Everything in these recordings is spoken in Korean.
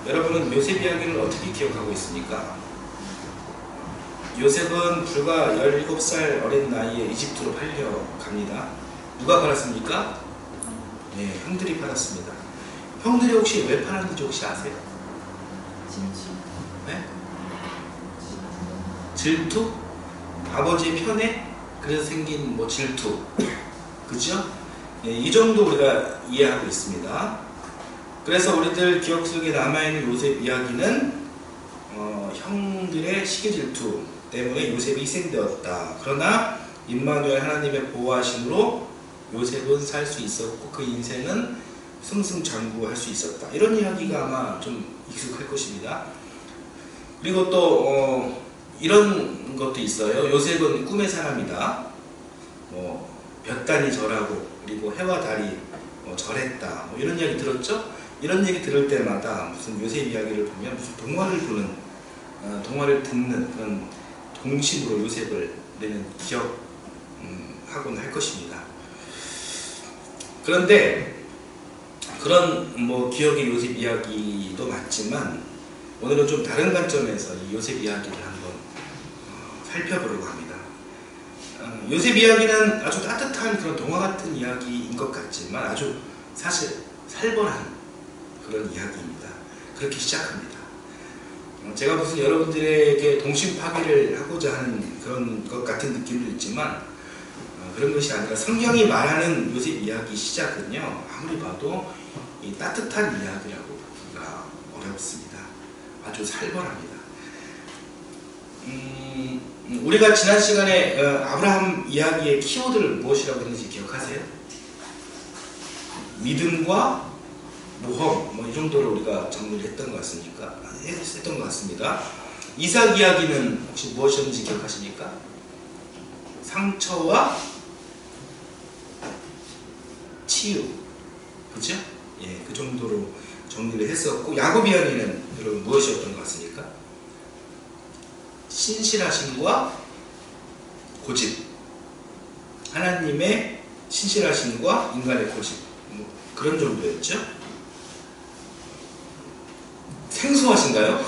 여러분은 요셉 이야기를 어떻게 기억하고 있습니까? 요셉은 불과 17살 어린 나이에 이집트로 팔려갑니다. 누가 팔았습니까? 네, 형들이 팔았습니다. 형들이 혹시 왜 팔았는지 혹시 아세요? 네? 질투? 아버지의 편애? 그래서 생긴 뭐 질투. 그죠? 네, 이 정도 우리가 이해하고 있습니다. 그래서 우리들 기억 속에 남아있는 요셉 이야기는 형들의 시기 질투 때문에 요셉이 희생되었다. 그러나 임마누엘 하나님의 보호하심으로 요셉은 살 수 있었고 그 인생은 승승장구할 수 있었다. 이런 이야기가 아마 좀 익숙할 것입니다. 그리고 또 이런 것도 있어요. 요셉은 꿈의 사람이다. 볕단이 절하고 그리고 해와 달이 절했다. 이런 이야기 들었죠? 이런 얘기 들을 때마다 무슨 요셉 이야기를 보면 무슨 동화를 보는 동화를 듣는 그런 동심으로 요셉을 내는 기억하곤 할 것입니다. 그런데 그런 뭐 기억의 요셉 이야기도 맞지만 오늘은 좀 다른 관점에서 이 요셉 이야기를 한번 살펴보려고 합니다. 요셉 이야기는 아주 따뜻한 그런 동화 같은 이야기인 것 같지만 아주 사실 살벌한 그런 이야기입니다. 그렇게 시작합니다. 제가 무슨 여러분들에게 동심 파괴를 하고자 하는 그런 것 같은 느낌도 있지만 그런 것이 아니라 성경이 말하는 요셉 이야기 시작은요, 아무리 봐도 이 따뜻한 이야기라고 보기가 어렵습니다. 아주 살벌합니다. 우리가 지난 시간에 아브라함 이야기의 키워드를 무엇이라고 했는지 기억하세요? 믿음과 모험, 이 정도로 우리가 정리를 했던 것 같습니까? 했던 것 같습니다. 이삭 이야기는 혹시 무엇이었는지 기억하십니까? 상처와 치유, 그죠? 예, 그 정도로 정리를 했었고, 야곱 이야기는 여러분 무엇이었던 것 같습니까? 신실하심과 고집, 하나님의 신실하심과 인간의 고집, 그런 정도였죠? 생소하신가요?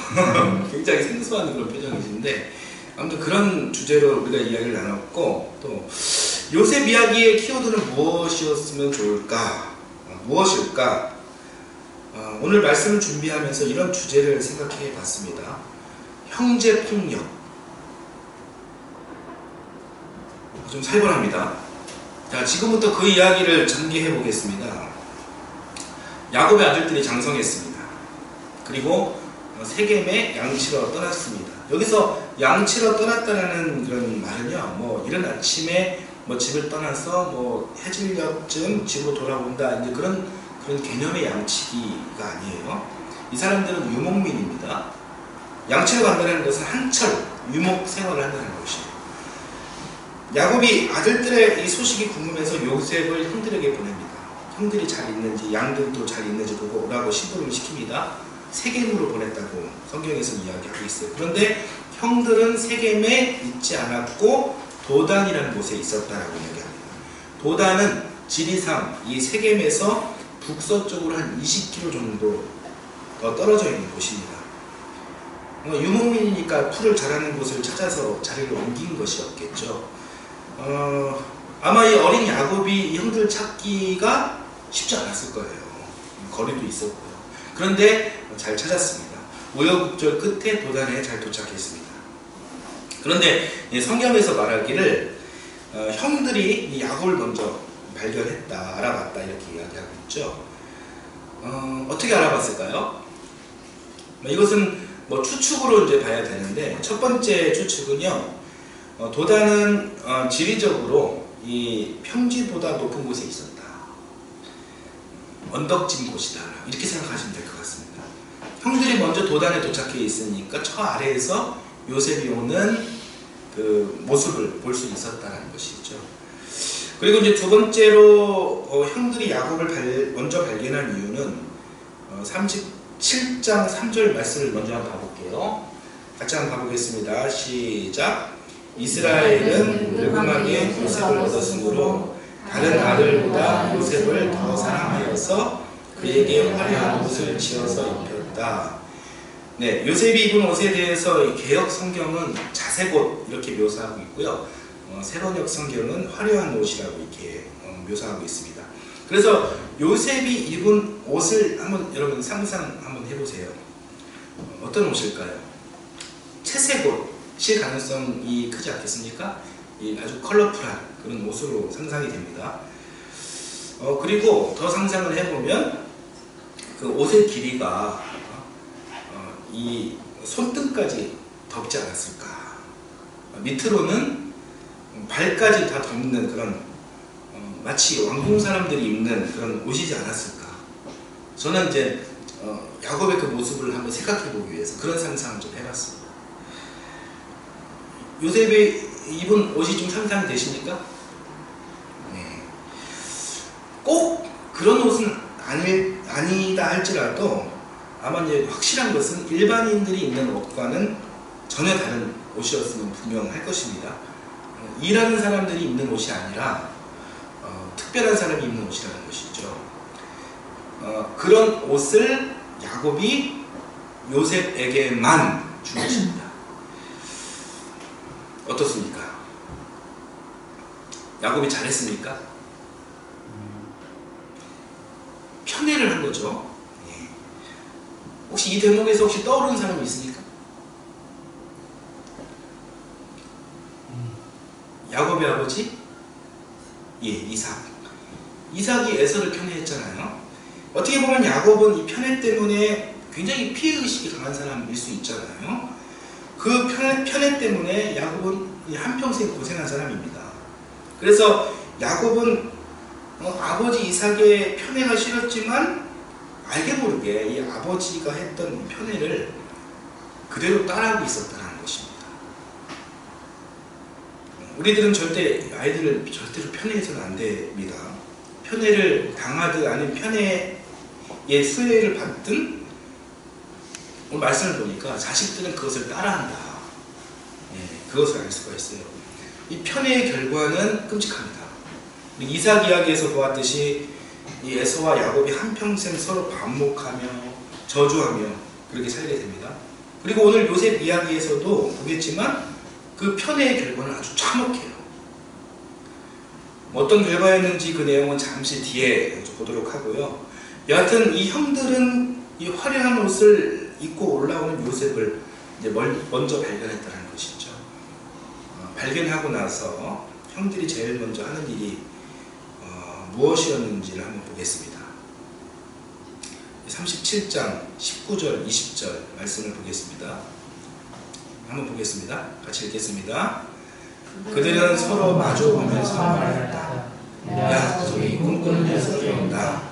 굉장히 생소한 그런 표정이신데 아무튼 그런 주제로 우리가 이야기를 나눴고, 또 요셉 이야기의 키워드는 무엇이었으면 좋을까? 무엇일까? 오늘 말씀을 준비하면서 이런 주제를 생각해 봤습니다. 형제폭력. 좀 살벌합니다. 자, 지금부터 그 이야기를 전개해 보겠습니다. 야곱의 아들들이 장성했습니다. 그리고 세겜에 양치러 떠났습니다. 여기서 양치러 떠났다는 그런 말은요, 이른 아침에 집을 떠나서 해질녘쯤 집으로 돌아온다, 이제 그런 개념의 양치기가 아니에요. 이 사람들은 유목민입니다. 양치러 간다는 것은 한철 유목 생활을 한다는 것이에요. 야곱이 아들들의 이 소식이 궁금해서 요셉을 형들에게 보냅니다. 형들이 잘 있는지, 양들도 잘 있는지 보고 오라고 심부름을 시킵니다. 세겜으로 보냈다고 성경에서 이야기하고 있어요. 그런데 형들은 세겜에 있지 않았고 도단이라는 곳에 있었다라고 이야기합니다. 도단은 지리상 이 세겜에서 북서쪽으로 한 20km 정도 더 떨어져 있는 곳입니다. 유목민이니까 풀을 자라는 곳을 찾아서 자리를 옮긴 것이었겠죠. 아마 이 어린 야곱이 이 형들 찾기가 쉽지 않았을 거예요. 거리도 있었고요. 그런데 잘 찾았습니다. 우여곡절 끝에 도단에 잘 도착했습니다. 그런데 성경에서 말하기를 형들이 이 야곱을 먼저 발견했다, 알아봤다, 이렇게 이야기하고 있죠. 어떻게 알아봤을까요? 이것은 추측으로 이제 봐야 되는데, 첫 번째 추측은요, 도단은 지리적으로 이 평지보다 높은 곳에 있었다. 언덕진 곳이다, 이렇게 생각하시면 될 것 같습니다. 형들이 먼저 도단에 도착해 있으니까 저 아래에서 요셉이 오는 그 모습을 볼 수 있었다는 것이죠. 그리고 이제 두 번째로 형들이 야곱을 먼저 발견한 이유는 37장 3절 말씀을 먼저 한번 봐볼게요. 같이 한번 봐보겠습니다. 시작. 이스라엘은 늙음하게 요셉을 얻었으므로 다른 아들보다 요셉을 더 사랑하여서 그에게 화려한 옷을 지어서 입혔다. 있습니다. 네, 요셉이 입은 옷에 대해서 이 개역 성경은 자색옷 이렇게 묘사하고 있고요. 세번역 성경은 화려한 옷이라고 이렇게 묘사하고 있습니다. 그래서 요셉이 입은 옷을 한번 여러분 상상 한번 해보세요. 어떤 옷일까요? 채색 옷일 가능성이 크지 않겠습니까? 아주 컬러풀한 그런 옷으로 상상이 됩니다. 그리고 더 상상을 해보면 그 옷의 길이가 이 손등까지 덮지 않았을까? 밑으로는 발까지 다 덮는 그런 마치 왕궁 사람들이 입는 그런 옷이지 않았을까? 저는 이제 야곱의 그 모습을 한번 생각해 보기 위해서 그런 상상을 좀 해봤습니다. 요셉이 입은 옷이 좀 상상이 되십니까? 네. 꼭 그런 옷은 아니다 할지라도 아마 이제 확실한 것은 일반인들이 입는 옷과는 전혀 다른 옷이었으면 분명할 것입니다. 일하는 사람들이 입는 옷이 아니라 특별한 사람이 입는 옷이라는 것이죠. 그런 옷을 야곱이 요셉에게만 준 것입니다. 어떻습니까? 야곱이 잘했습니까? 편애를 한 거죠. 혹시 이 대목에서 혹시 떠오르는 사람이 있습니까? 야곱의 아버지? 예, 이삭이 에서를 편애했잖아요. 어떻게 보면 야곱은 이 편애 때문에 굉장히 피해의식이 강한 사람일 수 있잖아요. 그 편애 때문에 야곱은 한평생 고생한 사람입니다. 그래서 야곱은 아버지 이삭의 편애가 싫었지만 알게 모르게 이 아버지가 했던 편애를 그대로 따라하고 있었다는 것입니다. 우리들은 절대 아이들을 절대로 편애해서는 안 됩니다. 편애를 당하든 아니면 편애의 수혜를 받든 오늘 말씀을 보니까 자식들은 그것을 따라한다. 그것을 알 수가 있어요. 이 편애의 결과는 끔찍합니다. 이삭 이야기에서 보았듯이 이 에서와 야곱이 한평생 서로 반목하며 저주하며 그렇게 살게 됩니다. 그리고 오늘 요셉 이야기에서도 보겠지만 그 편애의 결과는 아주 참혹해요. 어떤 결과였는지 그 내용은 잠시 뒤에 보도록 하고요. 여하튼 이 형들은 이 화려한 옷을 입고 올라오는 요셉을 이제 먼저 발견했다는 것이죠. 발견하고 나서 형들이 제일 먼저 하는 일이 무엇이었는지를 한번 보겠습니다. 37장 19절 20절 말씀을 보겠습니다. 한번 보겠습니다. 같이 읽겠습니다. 그들은 서로 마주보면서 말했다. 야, 저기 꿈꾸는 녀석이 온다.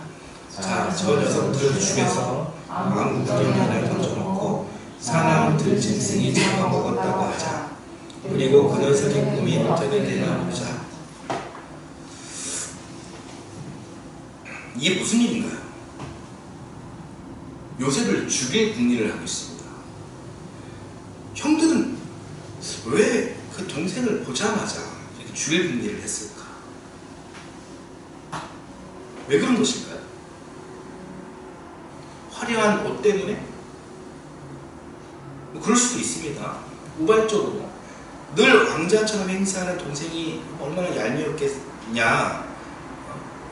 자, 저 녀석들을 죽여서 아무 구덩이에 던져놓고 사나운 들짐승이 잡아먹었다고 하자. 그리고 그 녀석의 꿈이 어떻게 되나 보자. 이게 무슨 일인가요? 요셉을 죽일 궁리를 하고 있습니다. 형들은 왜 그 동생을 보자마자 이렇게 죽일 궁리를 했을까? 왜 그런 것일까요? 화려한 옷 때문에? 그럴 수도 있습니다. 우발적으로 늘 왕자처럼 행세하는 동생이 얼마나 얄미웠겠냐,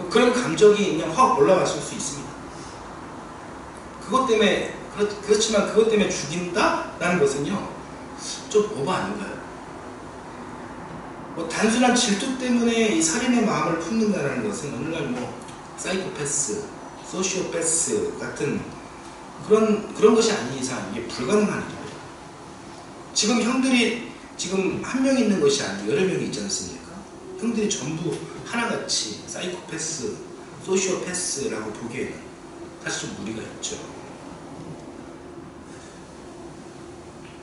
그런 감정이 그냥 확 올라왔을 수 있습니다. 그것 때문에 그렇지만 그것 때문에 죽인다라는 것은요 좀 오버 아닌가요? 단순한 질투 때문에 이 살인의 마음을 품는다는 것은 오늘날 사이코패스, 소시오패스 같은 그런 것이 아닌 이상 이게 불가능한 일이에요. 지금 형들이 지금 한 명 있는 것이 아니고 여러 명이 있지 않습니까? 형들이 전부 하나같이 사이코패스, 소시오패스라고 보기에는 사실 좀 무리가 있죠.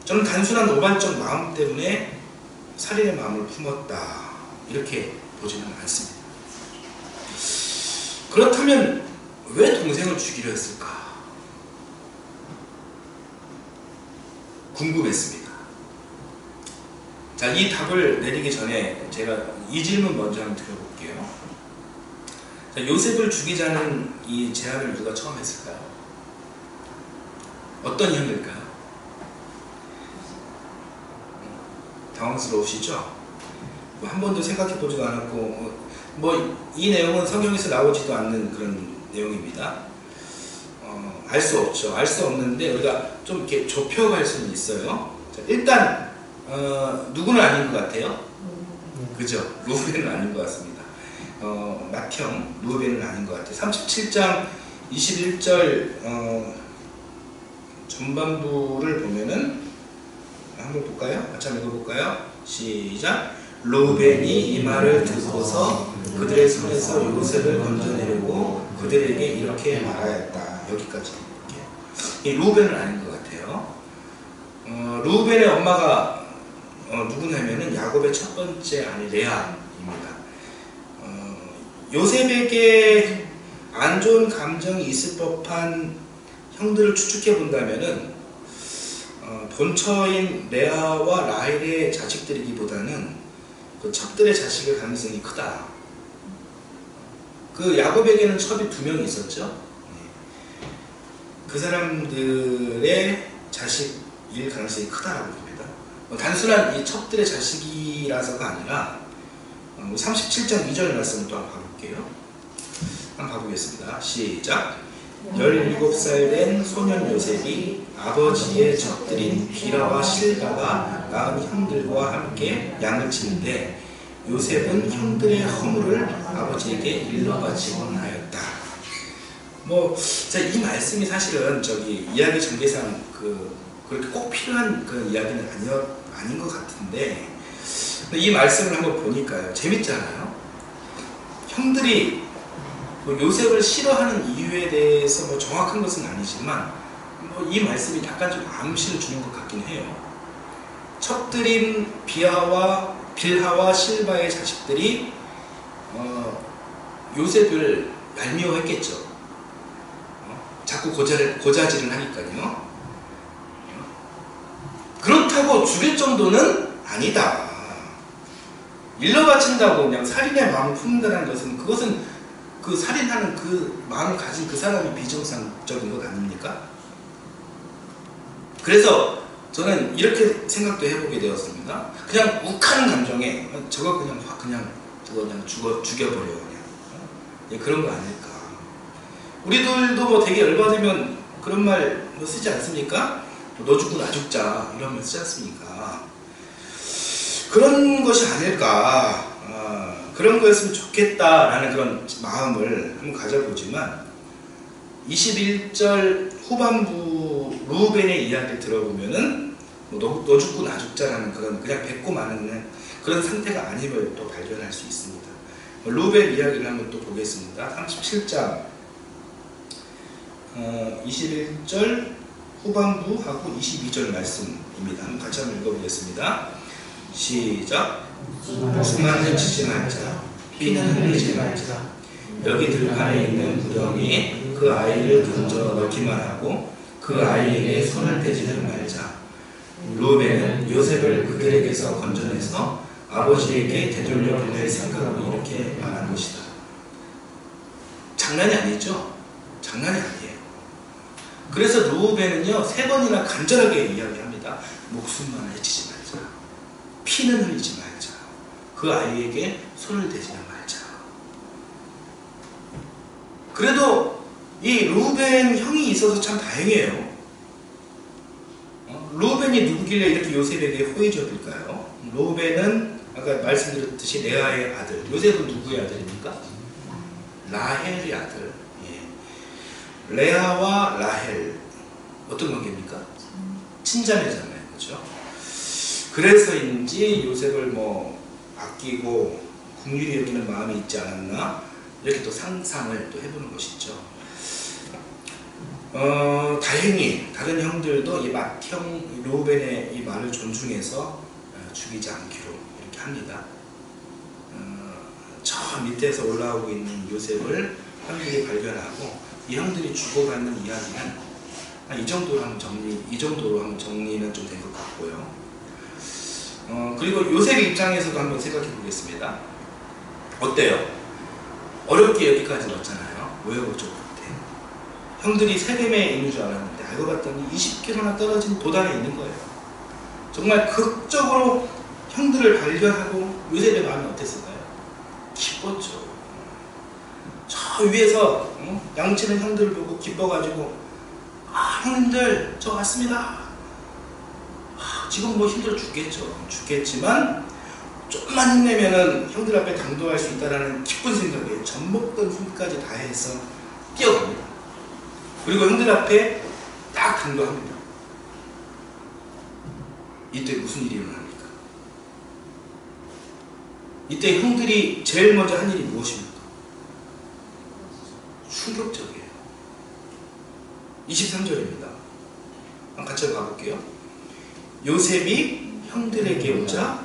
저는 단순한 노발적 마음 때문에 살인의 마음을 품었다 이렇게 보지는 않습니다. 그렇다면 왜 동생을 죽이려 했을까? 궁금했습니다. 자, 이 답을 내리기 전에 제가 이 질문 먼저 한번 드려볼게요. 자, 요셉을 죽이자는 이 제안을 누가 처음 했을까요? 어떤 형일까요? 당황스러우시죠? 뭐 한 번도 생각해 보지도 않았고 뭐 이 내용은 성경에서 나오지도 않는 그런 내용입니다. 알 수 없죠. 알 수 없는데 우리가 좀 이렇게 좁혀갈 수는 있어요. 자, 일단 누구는 아닌 것 같아요? 그죠? 루벤은 아닌 것 같습니다. 맏형 루벤은 아닌 것 같아요. 37장 21절 전반부를 보면은 한번 볼까요? 같이 한번 읽어볼까요? 시작! 루벤이 이 말을 듣고서 그들의 손에서 요셉을 건져내려고 그들에게 이렇게 말하였다. 여기까지. 이 루벤은 아닌 것 같아요. 루벤의 엄마가 누구냐면은 야곱의 첫 번째 아내 레아입니다. 요셉에게 안 좋은 감정이 있을 법한 형들을 추측해 본다면은 본처인 레아와 라헬의 자식들이기보다는 그 첩들의 자식일 가능성이 크다. 그 야곱에게는 첩이 2명이 있었죠. 그 사람들의 자식일 가능성이 크다라고 봅니다. 단순한 이 첩들의 자식이라서가 아니라 37장 2절 말씀을 또 한번 봐볼게요. 한번 봐보겠습니다. 시작! 17살 된 소년 요셉이 아버지의 첩들인 빌하와 실바가 낳은 형들과 함께 양을 치는데 요셉은 형들의 허물을 아버지에게 일러 바치곤 하였다. 이 말씀이 사실은 이야기 전개상 그렇게 꼭 필요한 그런 이야기는 아닌 것 같은데 이 말씀을 한번 보니까요. 재밌잖아요. 형들이 요셉을 싫어하는 이유에 대해서 정확한 것은 아니지만 이 말씀이 약간 좀 암시를 주는 것 같긴 해요. 첩들인 빌하와 실바의 자식들이 요셉을 얄미워했겠죠. 자꾸 고자질을 하니까요. 그렇다고 죽일 정도는 아니다. 일러 바친다고 그냥 살인의 마음을 품는다는 그것은 그 살인하는 그 마음을 가진 그 사람이 비정상적인 것 아닙니까? 그래서 저는 이렇게 생각도 해보게 되었습니다. 그냥 욱하는 감정에 저거 그냥 죽여버려 그냥 그런 거 아닐까? 우리들도 되게 열받으면 그런 말 쓰지 않습니까? 너 죽고 나 죽자 이런 말 쓰지 않습니까? 그런 것이 아닐까? 그런 거였으면 좋겠다라는 그런 마음을 한번 가져보지만 21절 후반부 루벤의 이야기를 들어보면은 너 죽고 나 죽자라는 그냥 뱉고 마는 그런 상태가 아님을 또 발견할 수 있습니다. 루벤 이야기를 한번 또 보겠습니다. 37장 21절 후반부하고 22절 말씀입니다. 한번 같이 한번 읽어보겠습니다. 시작! 목숨만 해치지 말자. 피는 흘리지 말자. 여기 들판에 있는 무덤이 그 아이를 던져 넣기만 하고 그 아이에게 손을 대지는 말자. 루벤은 요셉을 그들에게서 건져내서 아버지에게 되돌려 보낼 생각으로 이렇게 말한 것이다. 장난이 아니죠? 장난이 아니에요. 그래서 루벤은요 3번이나 간절하게 이야기합니다. 목숨만 해치지 말자. 피는 흘리지 말자. 그 아이에게 손을 대지는 말자. 그래도 이 루벤 형이 있어서 참 다행이에요. 루벤이 누구길래 이렇게 요셉에게 호의적일까요? 루벤은 아까 말씀드렸듯이 레아의 아들. 요셉은 누구의 아들입니까? 라헬의 아들. 예. 레아와 라헬 어떤 관계입니까? 친자매잖아요. 그렇죠? 그래서인지 요셉을 아끼고 긍휼히 여기는 마음이 있지 않았나 이렇게 또 상상을 또 해보는 것이죠. 다행히 다른 형들도 이 맏형 루벤의 이 말을 존중해서 죽이지 않기로 이렇게 합니다. 저 밑에서 올라오고 있는 요셉을 형들이 발견하고 이 형들이 주고받는 이야기는 이 정도로 한번 정리는 좀 된 것 같고요. 그리고 요셉의 입장에서도 한번 생각해 보겠습니다. 어때요? 어렵게 여기까지 넣었잖아요. 왜 어렵죠? 형들이 세겜에 있는 줄 알았는데 알고 봤더니 20km나 떨어진 도단에 있는 거예요. 정말 극적으로 형들을 발견하고 요셉의 마음이 어땠을까요? 기뻤죠. 저 위에서 양치는 형들을 보고 기뻐가지고 형님들 저 왔습니다. 지금 뭐 힘들어 죽겠지만 조금만 힘내면은 형들 앞에 당도할 수 있다라는 기쁜 생각에 젖먹던 힘까지 다해서 뛰어갑니다. 그리고 형들 앞에 딱 당도합니다. 이때 무슨 일이 일어납니까? 이때 형들이 제일 먼저 한 일이 무엇입니까? 충격적이에요. 23절입니다. 같이 가볼게요. 요셉이 형들에게 오자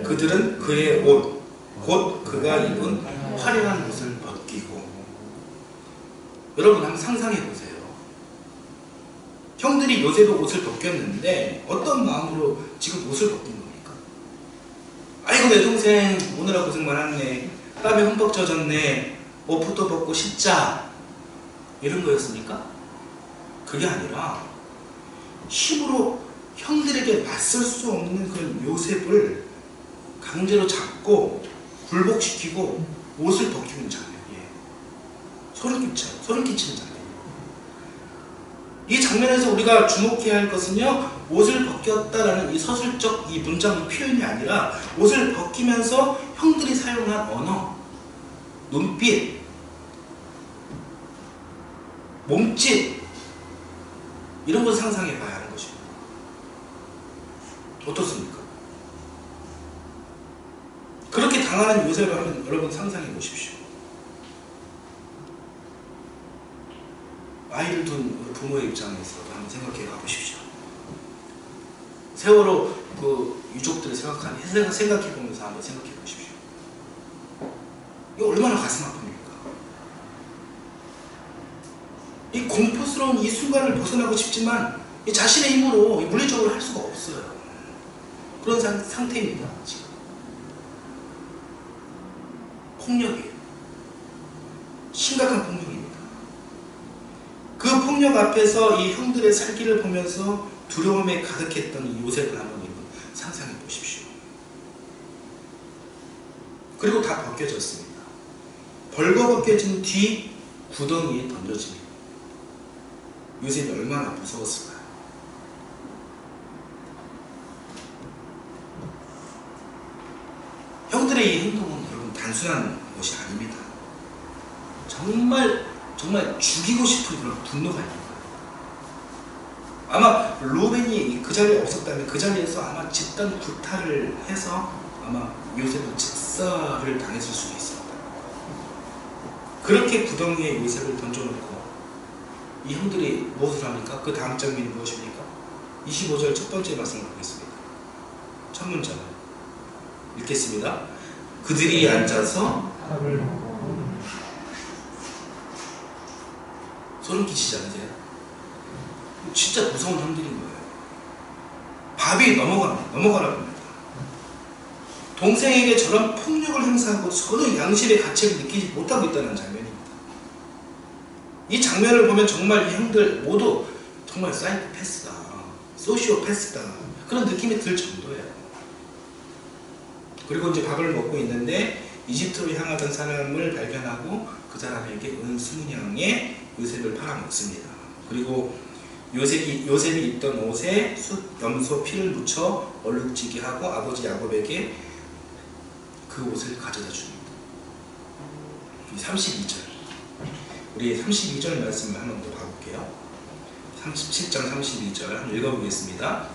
그들은 그의 옷, 곧 그가 입은 화려한 옷을 벗기고. 여러분 한번 상상해 보세요. 형들이 요셉의 옷을 벗겼는데 어떤 마음으로 지금 옷을 벗긴 겁니까? 아이고 내 동생 오느라 고생 많았네, 땀에 흠뻑 젖었네, 옷부터 벗고 씻자, 이런 거였습니까? 그게 아니라 힘으로 형들에게 맞설 수 없는 그런 요셉을 강제로 잡고 굴복시키고 옷을 벗기는 장면이에요. 소름 끼치는 장면이에요. 이 장면에서 우리가 주목해야 할 것은요, 옷을 벗겼다라는 이 서술적 이 문장 표현이 아니라 옷을 벗기면서 형들이 사용한 언어, 눈빛, 몸짓, 이런 것을 상상해 봐야 하는 것입니다. 어떻습니까? 그렇게 당하는 요셉을 한번 여러분 상상해 보십시오. 아이를 둔 부모의 입장에서 한번 생각해 가보십시오. 세월호 그 유족들을 생각해 보면서 한번 생각해 보십시오. 이거 얼마나 가슴 아픕니까? 이 공포스러운 이 순간을 벗어나고 싶지만 이 자신의 힘으로 물리적으로 할 수가 없어요. 그런 상태입니다. 지금 폭력이에요. 심각한 폭력입니다. 그 폭력 앞에서 이 형들의 살기를 보면서 두려움에 가득했던 이 요셉을 한번 상상해 보십시오. 그리고 다 벗겨졌습니다. 벌거벗겨진 뒤 구덩이에 던져집니다. 요셉이 얼마나 무서웠을까요? 형들의 이 행동은 여러분 단순한 것이 아닙니다. 정말 죽이고 싶은 그런 분노가 있는 거예요. 아마 루벤이 그 자리에 없었다면 그 자리에서 아마 집단 구타를 해서 아마 요셉은 직사를 당했을 수도 있습니다. 그렇게 구덩이에 요셉을 던져놓고 이 형들이 무엇을 합니까? 그 다음 장면이 무엇입니까? 25절 첫 번째 말씀을 보겠습니다. 첫 문장 읽겠습니다. 그들이 앉아서 소름 끼치지 않으세요? 진짜 무서운 형들인 거예요. 밥이 넘어가라고 합니다. 동생에게 저런 폭력을 행사하고 저런 양심의 가책을 느끼지 못하고 있다는 장면입니다. 이 장면을 보면 정말 이 형들 모두 정말 사이코패스다, 소시오패스다, 그런 느낌이 들 정도예요. 그리고 이제 밥을 먹고 있는데 이집트로 향하던 사람을 발견하고 그 사람에게 은순양의 요셉을 팔아먹습니다. 그리고 요셉이 입던 옷에 숫, 염소, 피를 묻혀 얼룩지게 하고 아버지 야곱에게 그 옷을 가져다 줍니다. 32절, 우리 32절 말씀을 한번 더 봐볼게요. 37장 32절 한번 읽어보겠습니다.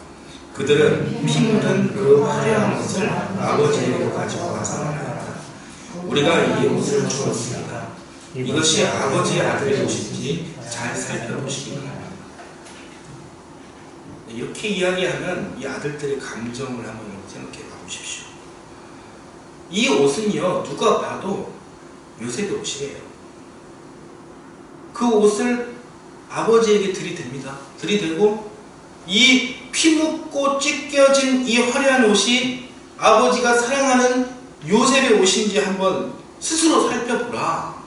그들은 피 묻은 그 화려한 옷을 아버지에게 가지고 와서 말하였다. 우리가 이 옷을 주었습니다. 이것이 아버지의 아들의 옷인지 잘 살펴보시기 바랍니다. 이렇게 이야기하면 이 아들들의 감정을 한번 생각해 보십시오. 이 옷은요, 누가 봐도 요셉의 옷이에요. 그 옷을 아버지에게 들이댑니다. 들이대고 이 피묻고 찢겨진 이 화려한 옷이 아버지가 사랑하는 요셉의 옷인지 한번 스스로 살펴보라.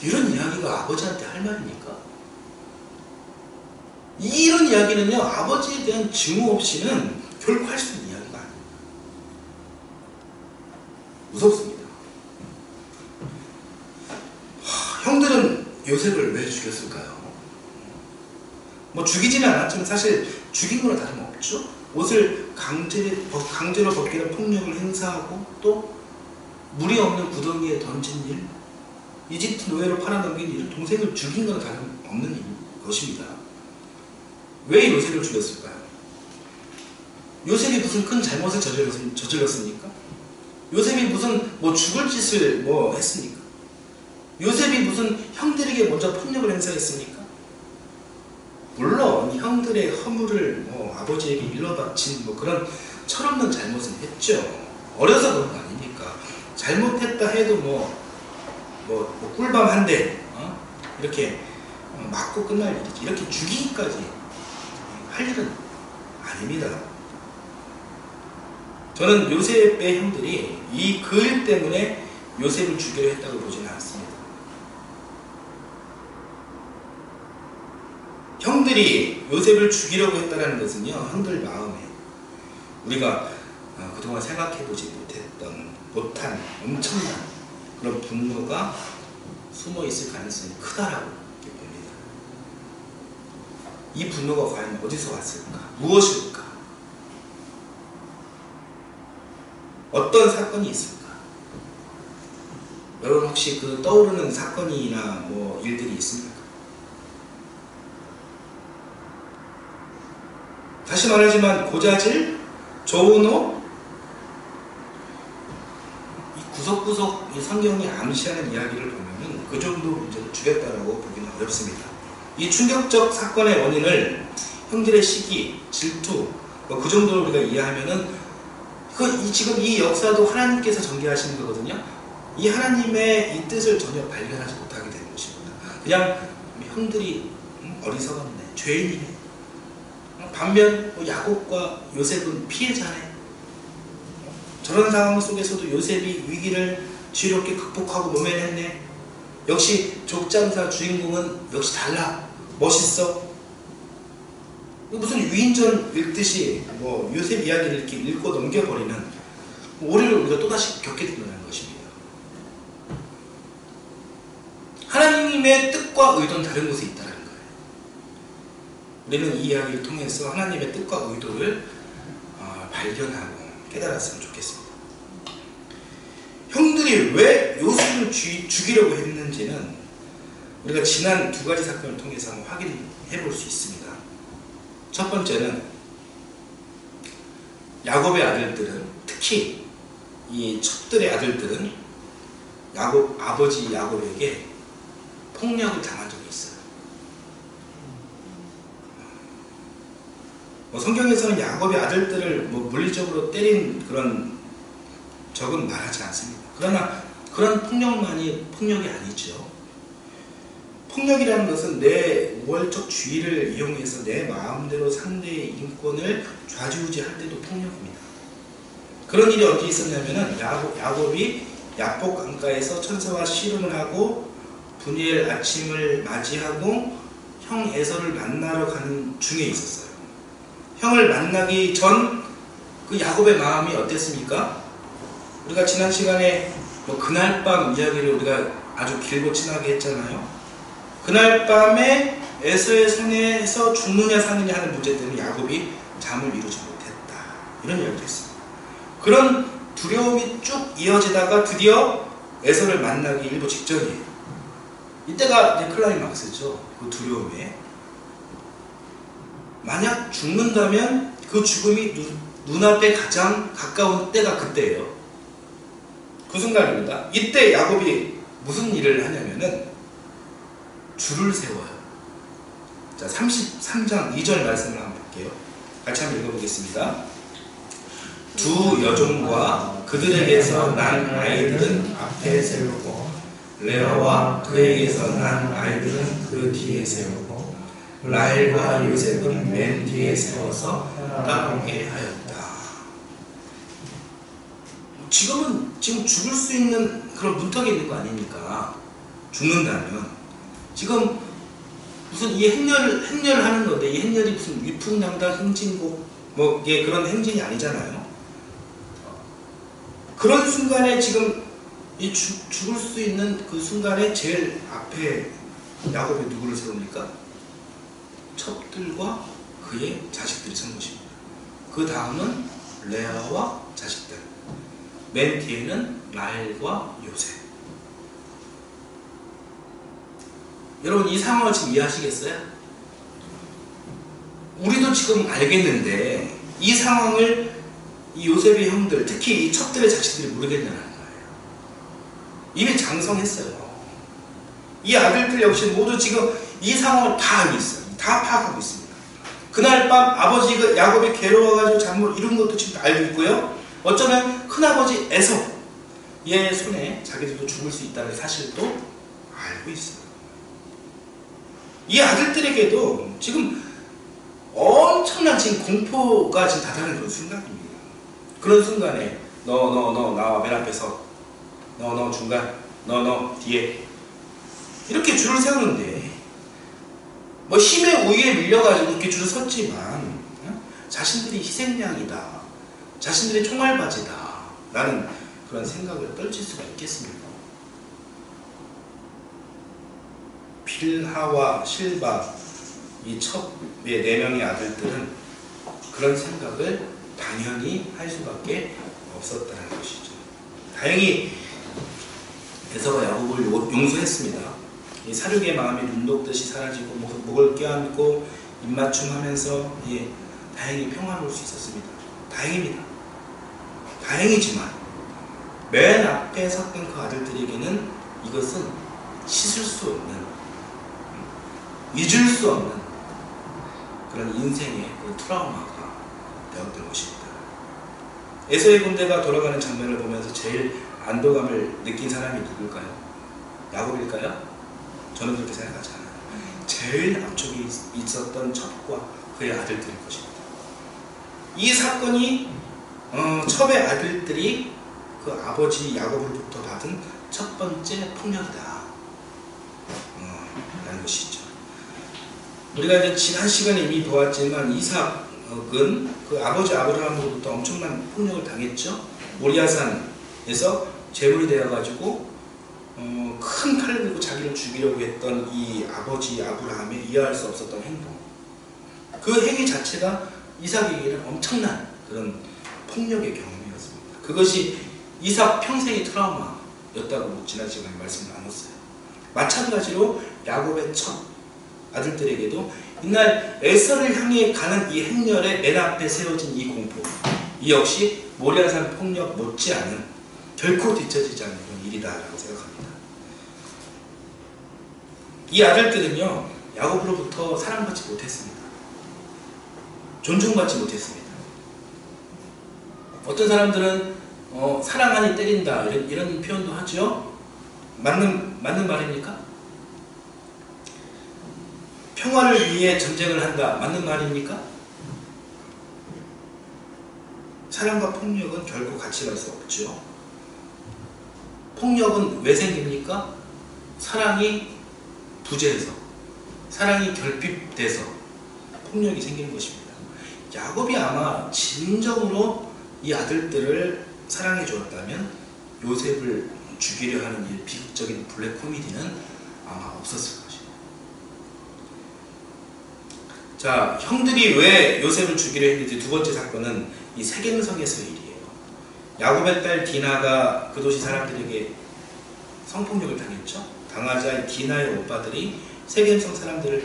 이런 이야기가 아버지한테 할 말입니까? 이런 이야기는요, 아버지에 대한 증오 없이는 결코 할 수 있는 이야기가 아니에요. 무섭습니다. 형들은 요셉을 왜 죽였을까요? 뭐 죽이지는 않았지만 사실 죽인 거나 다름없죠. 옷을 강제로 벗기는 폭력을 행사하고 또 물이 없는 구덩이에 던진 일, 이집트 노예로 팔아넘긴 일, 동생을 죽인 거나 다름없는 것입니다. 왜 요셉을 죽였을까요? 요셉이 무슨 큰 잘못을 저질렀습니까? 요셉이 무슨 죽을 짓을 했습니까? 요셉이 무슨 형들에게 먼저 폭력을 행사했습니까? 물론 형들의 허물을 아버지에게 일러바친 그런 철없는 잘못은 했죠. 어려서 그런 거 아닙니까? 잘못했다 해도 꿀밤 한 대 이렇게 맞고 끝날 일이지, 이렇게 죽이기까지 할 일은 아닙니다. 저는 요셉의 형들이 이 그 일 때문에 요셉을 죽이려 했다고 보지는 않습니다. 형들이 요셉을 죽이려고 했다는 것은요, 형들 마음에 우리가 그동안 생각해보지 못한 엄청난 그런 분노가 숨어 있을 가능성이 크다라고 봅니다. 이 분노가 과연 어디서 왔을까? 무엇일까? 어떤 사건이 있을까? 여러분 혹시 그 떠오르는 사건이나 일들이 있습니까? 다시 말하지만 고자질, 좋은 옷, 이 구석구석 이 성경이 암시하는 이야기를 보면은 그 정도 문제를 죽였다라고 보기는 어렵습니다. 이 충격적 사건의 원인을 형들의 시기, 질투, 그 정도로 우리가 이해하면은 지금 이 역사도 하나님께서 전개하시는 거거든요. 이 하나님의 이 뜻을 전혀 발견하지 못하게 되는 것입니다. 그냥 형들이 어리석었네, 죄인이네. 반면 야곱과 요셉은 피해자네. 저런 상황 속에서도 요셉이 위기를 지혜롭게 극복하고 모면했네. 역시 족장사 주인공은 역시 달라, 멋있어. 무슨 위인전 읽듯이 요셉 이야기를 이렇게 읽고 넘겨버리는 오류를 우리가 또다시 겪게 된다는 것입니다. 하나님의 뜻과 의도는 다른 곳에 있다는 거예요. 우리는 이 이야기를 통해서 하나님의 뜻과 의도를 발견하고 깨달았으면 좋겠습니다. 형들이 왜 요셉을 죽이려고 했는지는 우리가 지난 두 가지 사건을 통해서 한번 확인해 볼 수 있습니다. 첫 번째는 야곱의 아들들은, 특히 이 첩들의 아들들은 아버지 야곱에게 폭력을 당한 적이 있어요. 성경에서는 야곱의 아들들을 물리적으로 때린 그런 적은 말하지 않습니다. 그러나 그런 폭력만이 폭력이 아니죠. 폭력이라는 것은 내 우월적 주의를 이용해서 내 마음대로 상대의 인권을 좌지우지할 때도 폭력입니다. 그런 일이 언제 있었냐면은 야곱이 야복 강가에서 천사와 씨름을 하고 분이엘 아침을 맞이하고 형 에서를 만나러 가는 중에 있었어요. 형을 만나기 전 그 야곱의 마음이 어땠습니까? 우리가 지난 시간에 그날 밤 이야기를 우리가 아주 길고 진하게 했잖아요. 그날 밤에 에서의 손에서 죽느냐 사느냐 하는 문제 때문에 야곱이 잠을 이루지 못했다, 이런 이야기를 했습니다. 그런 두려움이 쭉 이어지다가 드디어 에서를 만나기 일보 직전이에요. 이때가 이제 클라이막스죠. 그 두려움에 만약 죽는다면 그 죽음이 눈앞에 가장 가까운 때가 그때예요. 그 순간입니다. 이때 야곱이 무슨 일을 하냐면은 줄을 세워요. 자, 33장 2절 말씀을 한번 볼게요. 같이 한번 읽어보겠습니다. 두 여종과 그들에게서 난 아이들은 앞에 세우고 레아와 그에게서 난 아이들은 그 뒤에 세우고 라헬과 요셉은 맨 뒤에 세워서 따르게 하였다. 지금 죽을 수 있는 그런 문턱이 있는 거 아닙니까? 죽는다면 지금 무슨 이 행렬을 하는 건데 이 행렬이 무슨 위풍당당 행진곡 뭐 예, 그런 행진이 아니잖아요. 그런 순간에 지금 이 죽을 수 있는 그 순간에 제일 앞에 야곱이 누구를 세웁니까? 첩들과 그의 자식들이 선 것입니다. 그 다음은 레아와 자식들, 맨 뒤에는 라헬과 요셉. 여러분 이 상황을 지금 이해하시겠어요? 우리도 지금 알겠는데 이 상황을 이 요셉의 형들, 특히 이 첩들의 자식들이 모르겠냐는 거예요. 이미 장성했어요. 이 아들들 역시 모두 지금 이 상황을 다 알고 있어요. 다 파악하고 있습니다. 그날 밤 아버지 야곱이 괴로워가지고 잠을 이룬 것도 지금 다 알고 있고요. 어쩌면 큰아버지 에서 얘 손에 자기들도 죽을 수 있다는 사실도 알고 있어요. 이 아들들에게도 지금 엄청난 지금 공포가 지금 다다른 그런 순간입니다. 그런 순간에 너 나와 맨 앞에서 너 중간 너 뒤에 이렇게 줄을 세우는데 뭐 힘에 우위에 밀려가지고 이렇게 줄을 섰지만 자신들이 희생양이다, 자신들이 총알바지다 라는 그런 생각을 떨칠 수가 있겠습니까? 빌하와 실바 이 첩의 4명의 아들들은 그런 생각을 당연히 할 수밖에 없었다는 것이죠. 다행히 에서가 야곱을 용서했습니다. 이 사륙의 마음이 눈 녹듯이 사라지고 목을 껴안고 입맞춤하면서 다행히 평화로울 수 있었습니다. 다행입니다. 다행이지만 맨 앞에 섰던 그 아들들에게는 이것은 씻을 수 없는, 잊을 수 없는 그런 인생의 그 트라우마가 되었던 것입니다. 에서의 군대가 돌아가는 장면을 보면서 제일 안도감을 느낀 사람이 누굴까요? 야곱일까요? 저는 그렇게 생각하지 않아요. 제일 앞쪽에 있었던 첩과 그의 아들들일 것입니다. 이 사건이 첩의 아들들이 그 아버지 야곱으로부터 받은 첫 번째 폭력이다 라는 것이죠. 우리가 이제 지난 시간에 이미 보았지만 이삭은 그 아버지 아브라함으로부터 엄청난 폭력을 당했죠. 모리아산에서 제물이 되어가지고 큰 칼을 들고 자기를 죽이려고 했던 이 아버지 아브라함의 이해할 수 없었던 행동, 그 행위 자체가 이삭에게는 엄청난 그런 폭력의 경험이었습니다. 그것이 이삭 평생의 트라우마였다고 지난 시간에 말씀을 나눴어요. 마찬가지로 야곱의 첫 아들들에게도 이날 에서를 향해 가는 이 행렬의 맨 앞에 세워진 이 공포, 이 역시 모리아산 폭력 못지않은 결코 뒤처지지 않는 그런 일이다라고 생각합니다. 이 아들들은요, 야곱으로부터 사랑받지 못했습니다. 존중받지 못했습니다. 어떤 사람들은 사랑하니 때린다 이런 표현도 하죠. 맞는 말입니까? 평화를 위해 전쟁을 한다, 맞는 말입니까? 사랑과 폭력은 결코 같이 갈 수 없죠. 폭력은 왜 생깁니까? 사랑이 부재해서, 사랑이 결핍돼서 폭력이 생기는 것입니다. 야곱이 아마 진정으로 이 아들들을 사랑해 주었다면 요셉을 죽이려 하는 이 비극적인 블랙 코미디는 아마 없었을 것입니다. 자, 형들이 왜 요셉을 죽이려 했는지 두 번째 사건은 이 세겜성에서의 일이에요. 야곱의 딸 디나가 그 도시 사람들에게 성폭력을 당했죠. 당하자 디나의 오빠들이 세겜성 사람들을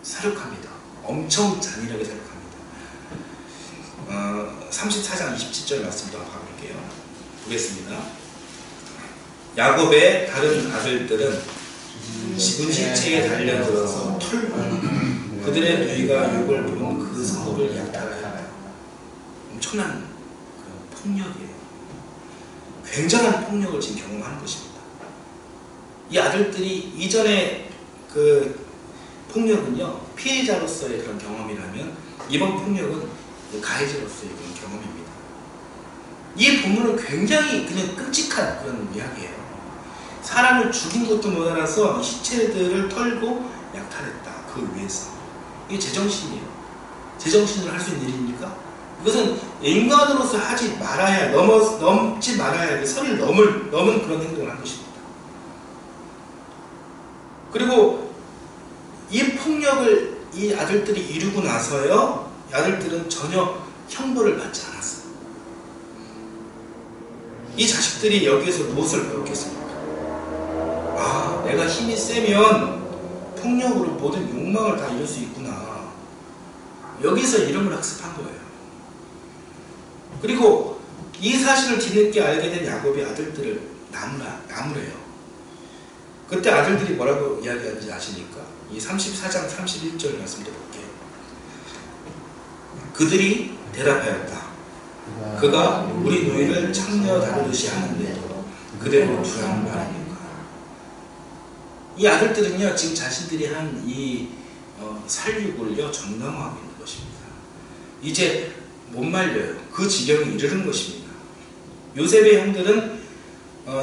사륙합니다. 엄청 잔인하게 사륙합니다. 34장 27절 말씀도 한번 봐볼게요. 보겠습니다. 야곱의 다른 아들들은 문식지에 달려들어서 털고 그들의 누이가 욕을 부른 그 성읍을 약탈하여. 엄청난 폭력이에요. 굉장한 폭력을 지금 경험하는 것입니다. 이 아들들이 이전에 그 폭력은요, 피해자로서의 그런 경험이라면 이번 폭력은 가해자로서의 그런 경험입니다. 이 본문은 굉장히 그냥 끔찍한 그런 이야기예요. 사람을 죽인 것도 모자라서 시체들을 털고 약탈했다. 그 위에서. 이게 제정신이에요. 제정신으로 할 수 있는 일입니까? 이것은 인간으로서 하지 말아야, 넘지 말아야 할 선을 넘은 그런 행동을 한 것입니다. 그리고 이 폭력을 이 아들들이 이루고 나서요, 이 아들들은 전혀 형벌을 받지 않았어요. 이 자식들이 여기에서 무엇을 배웠겠습니까? 아, 내가 힘이 세면 폭력으로 모든 욕망을 다 이룰 수 있구나. 여기서 이름을 학습한 거예요. 그리고 이 사실을 뒤늦게 알게 된 야곱이 아들들을 나무래요. 그때 아들들이 뭐라고 이야기하는지 아십니까? 이 34장 31절 말씀 드릴게요. 그들이 대답하였다. 그가 우리 노예를 창녀 다루듯이 하는데도 그대로 두라는 말입니까? 이 아들들은요, 지금 자신들이 한 이 살육을요, 정당화하고 있는 것입니다. 이제 못 말려요. 그 지경에 이르는 것입니다. 요셉의 형들은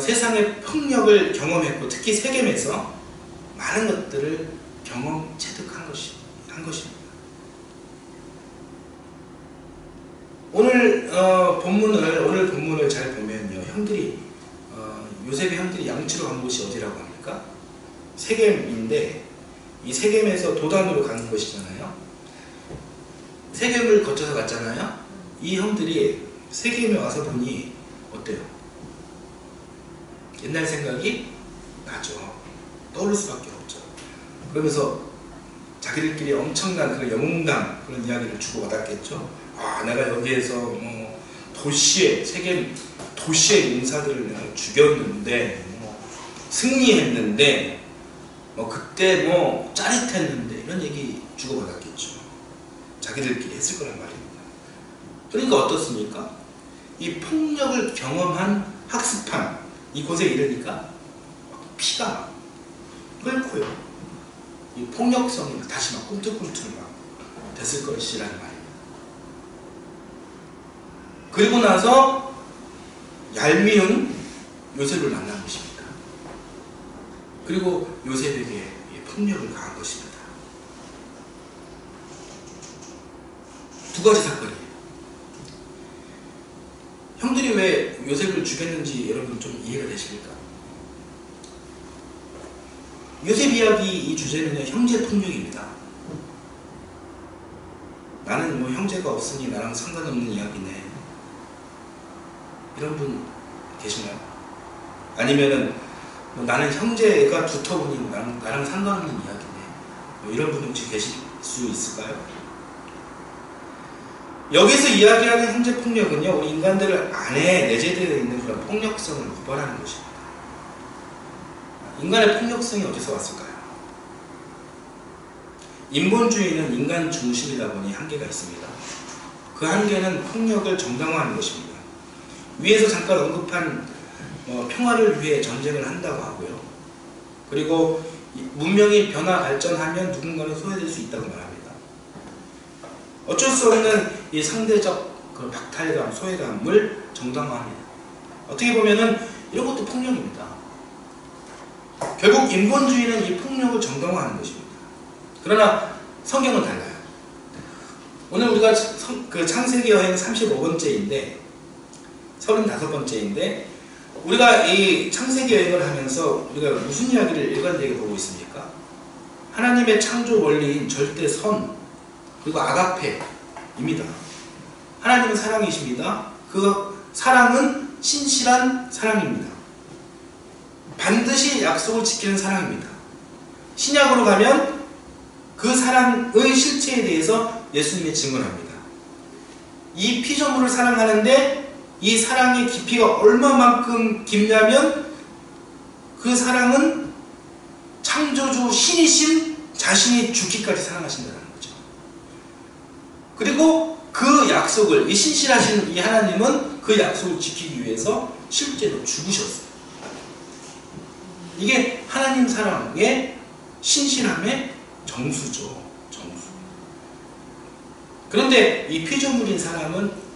세상의 폭력을 경험했고, 특히 세겜에서 많은 것들을 체득한 것입니다. 오늘 본문을 잘 보면요, 요셉의 형들이 양치로 간 곳이 어디라고 합니까? 세겜인데, 이 세겜에서 도단으로 가는 것이잖아요. 세겜을 거쳐서 갔잖아요. 이 형들이 세겜에 와서 보니 어때요? 옛날 생각이 나죠. 떠오를 수밖에 없죠. 그러면서 자기들끼리 엄청난 그런 영웅당 그런 이야기를 주고받았겠죠. 아, 내가 여기에서 세겜 도시의 용사들을 내가 죽였는데, 승리했는데, 그때 짜릿했는데, 이런 얘기 주고받았겠죠. 자기들끼리 했을 거란 말입니다. 그러니까 어떻습니까? 이 폭력을 경험한, 학습한 이곳에 이르니까 피가 끓고요. 이 폭력성이 다시 꿈틀꿈틀 됐을 것이라는 말입니다. 그리고 나서 얄미운 요셉을 만난 것입니다. 그리고 요셉에게 폭력을 가한 것입니다. 두 가지 사건이에요. 형들이 왜 요셉을 죽였는지 여러분 좀 이해가 되십니까? 요셉 이야기 이 주제는 형제 폭력입니다. 나는 형제가 없으니 나랑 상관없는 이야기네. 이런 분 계시나요? 아니면은 나는 형제가 두터우니 나랑 상관없는 이야기네. 이런 분 혹시 계실 수 있을까요? 여기서 이야기하는 형제 폭력은요, 우리 인간들 안에 내재되어 있는 그런 폭력성을 고발하는 것입니다. 인간의 폭력성이 어디서 왔을까요? 인본주의는 인간 중심이다 보니 한계가 있습니다. 그 한계는 폭력을 정당화하는 것입니다. 위에서 잠깐 언급한 평화를 위해 전쟁을 한다고 하고요. 그리고 문명이 변화 발전하면 누군가는 소외될 수 있다고 말합니다. 어쩔 수 없는 이 상대적 박탈감, 소외감을 정당화합니다. 어떻게 보면은 이런 것도 폭력입니다. 결국 인본주의는 이 폭력을 정당화하는 것입니다. 그러나 성경은 달라요. 오늘 우리가 창세기 여행 35번째인데 35번째인데 우리가 이 창세기 여행을 하면서 우리가 무슨 이야기를 일관되게 보고 있습니까? 하나님의 창조 원리인 절대 선 그리고 아가페입니다. 하나님은 사랑이십니다. 그 사랑은 신실한 사랑입니다. 반드시 약속을 지키는 사랑입니다. 신약으로 가면 그 사랑의 실체에 대해서 예수님이 증언합니다. 이 피조물을 사랑하는데 이 사랑의 깊이가 얼마만큼 깊냐면 그 사랑은 창조주 신이신 자신이 죽기까지 사랑하신다는 거죠. 그리고 그 약속을 이 신실하신 이 하나님은 그 약속을 지키기 위해서 실제로 죽으셨어요. 이게 하나님 사랑의 신실함의 정수죠. 정수. 그런데 이 피조물인 사람은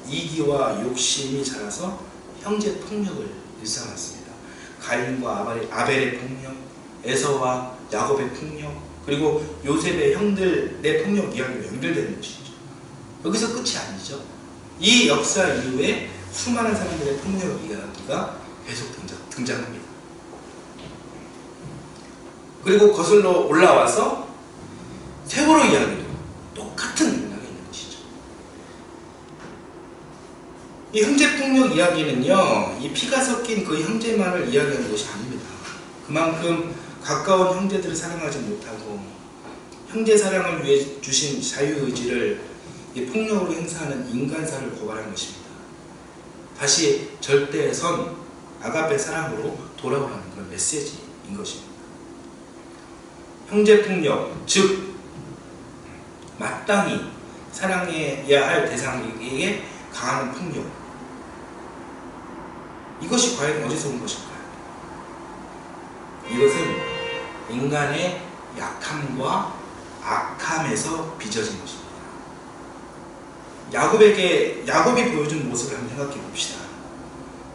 이기와 욕심이 자라서 형제 폭력을 일삼았습니다. 가인과 아벨의 폭력, 에서와 야곱의 폭력, 그리고 요셉의 형들의 폭력 이야기로 연결되는 것이죠. 여기서 끝이 아니죠. 이 역사 이후에 수많은 사람들의 폭력 이야기가 계속 등장합니다. 그리고 거슬러 올라와서 세월호 이야기도 똑같은 맥락이 있는 것이죠. 이 형제폭력 이야기는요, 이 피가 섞인 그 형제만을 이야기하는 것이 아닙니다. 그만큼 가까운 형제들을 사랑하지 못하고 형제 사랑을 위해 주신 자유의지를 이 폭력으로 행사하는 인간사를 고발한 것입니다. 다시 절대선 아가페 사랑으로 돌아오라는 그런 메시지인 것입니다. 형제폭력, 즉 마땅히 사랑해야 할 대상에게 강한 폭력, 이것이 과연 어디서 온 것일까요? 이것은 인간의 약함과 악함에서 빚어진 것입니다. 야곱이 보여준 모습을 한번 생각해 봅시다.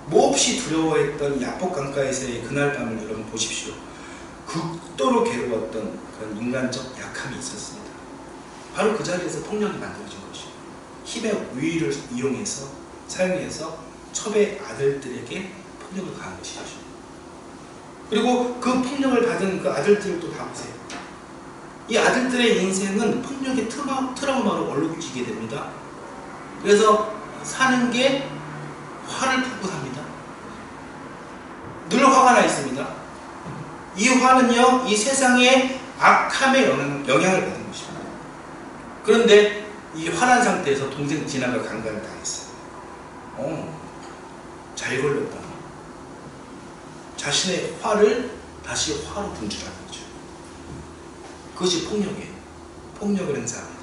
몹시 두려워했던 야복 강가에서의 그날 밤을 여러분 보십시오. 극도로 괴로웠던 그런 인간적 약함이 있었습니다. 바로 그 자리에서 폭력이 만들어진 것이죠. 힘의 우위를 사용해서 첩의 아들들에게 폭력을 가한 것이죠. 그리고 그 폭력을 받은 그 아들들을 또 다 보세요. 이 아들들의 인생은 폭력의 트라우마로 얼룩지게 됩니다. 그래서 사는 게 화를 품고 삽니다. 늘 화가 나 있습니다. 이 화는요, 이 세상의 악함의 영향을 받은 것입니다. 그런데 이 화난 상태에서 동생 진아가 강간을 당했어요. 잘 걸렸다. 자신의 화를 다시 화로 분출하는 거죠. 그것이 폭력이에요. 폭력을 행사합니다.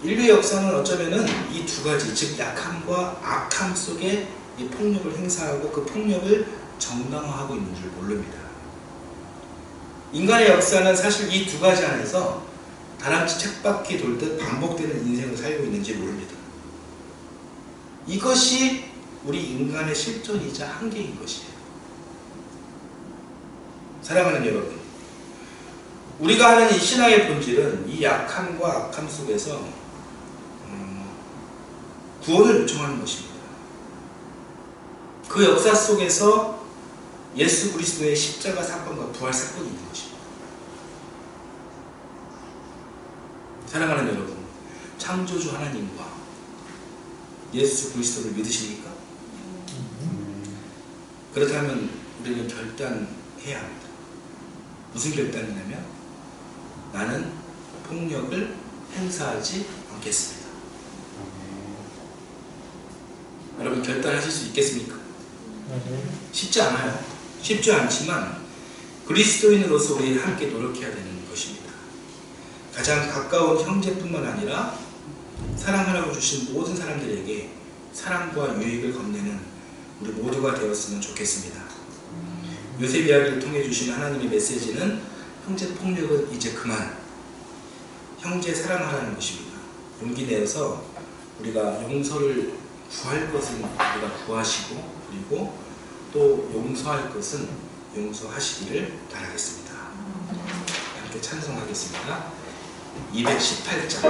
인류의 역사는 어쩌면은 이 두 가지, 즉 약함과 악함 속에 이 폭력을 행사하고 그 폭력을 정당화하고 있는 줄 모릅니다. 인간의 역사는 사실 이 두 가지 안에서 다람쥐 쳇바퀴 돌듯 반복되는 인생을 살고 있는지 모릅니다. 이것이 우리 인간의 실존이자 한계인 것이에요. 사랑하는 여러분, 우리가 하는 이 신앙의 본질은 이 약함과 악함 속에서 구원을 요청하는 것입니다. 그 역사 속에서 예수 그리스도의 십자가 사건과 부활 사건이 있는 것입니다. 사랑하는 여러분, 창조주 하나님과 예수 그리스도를 믿으십니까? 그렇다면 우리는 결단해야 합니다. 무슨 결단이냐면 나는 폭력을 행사하지 않겠습니다. 여러분 결단하실 수 있겠습니까? 쉽지 않아요. 쉽지 않지만 그리스도인으로서 우리는 함께 노력해야 되는 것입니다. 가장 가까운 형제뿐만 아니라 사랑하라고 주신 모든 사람들에게 사랑과 유익을 건네는 우리 모두가 되었으면 좋겠습니다. 요셉 이야기를 통해 주신 하나님의 메시지는 형제 폭력은 이제 그만, 형제 사랑하라는 것입니다. 용기 내어서 우리가 용서를 구할 것은 우리가 구하시고, 그리고 또 용서할 것은 용서하시기를 바라겠습니다. 함께 찬송하겠습니다. 218장